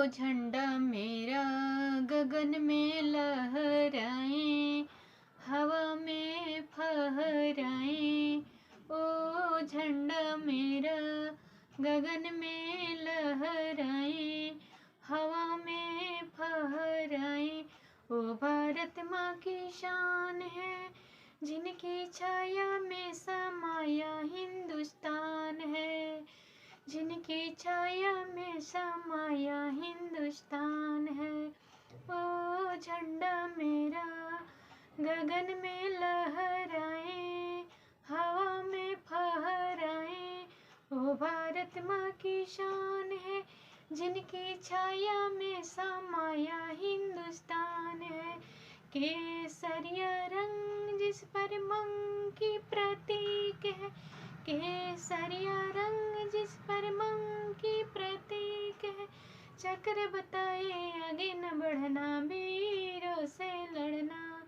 झंडा मेरा गगन में लहराए, हवा में फहराए। ओ झंडा मेरा गगन में लहराए, हवा में फहराए। ओ भारत माँ की शान है, जिनकी छाया में समाया हिंदुस्तान है, जिनकी छाया में समाया हिंदुस्तान है। ओ झंडा मेरा गगन में लहराए, हवा में फहराए। ओ भारत माँ की शान है, जिनकी छाया में समाया हिंदुस्तान है। केसरिया रंग जिस पर मंग की प्रतीक है, केसरिया रंग जिस पर मंग की प्रतीक है। चक्र बताए आगे न बढ़ना, वीरों से लड़ना,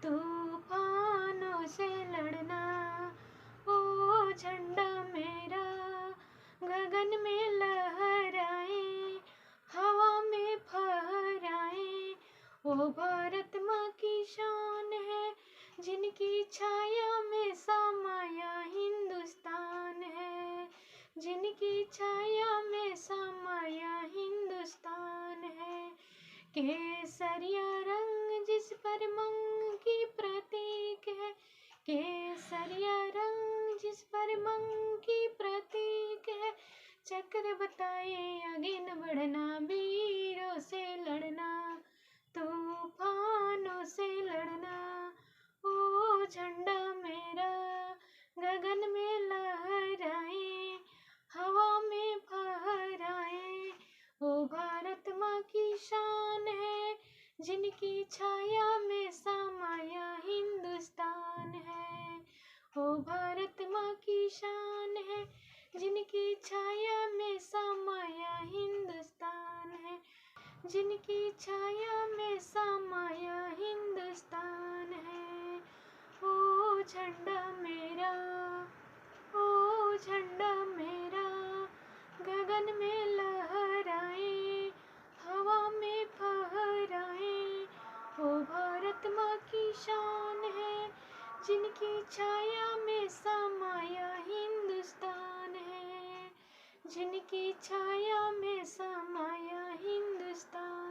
तूफानों से लड़ना। ओ झंडा मेरा गगन में लहराए, हवा में फहराए। ओ भारत माँ की शान है, जिनकी छाया में समाया हिंदुस्तान है, जिनकी छाया में समाया हिंदुस्तान है। केसरिया रंग जिस पर मंग की प्रतीक है, केसरिया रंग जिस पर मंग की प्रतीक है। चक्र बताए आगे न बढ़ना, वीरों से लड़ना, तूफानों से लड़ना। ओ झंडा मेरा गगन में लहराए, हवा में फहराए। ओ भारत माँ की शान है, जिनकी छाया में समाया हिंदुस्तान है। ओ भारत माँ की शान है, जिनकी छाया में समाया हिंदुस्तान है, जिनकी छाया में समाया हिंदुस्तान है। ओ झंडा मेरा, ओ झंडा मेरा गगन में लहराए, हवा में फहराए। ओ भारत माँ की शान है, जिनकी छाया में समाया हिंदुस्तान है, जिनकी छाया में समाया हिंदुस्तान।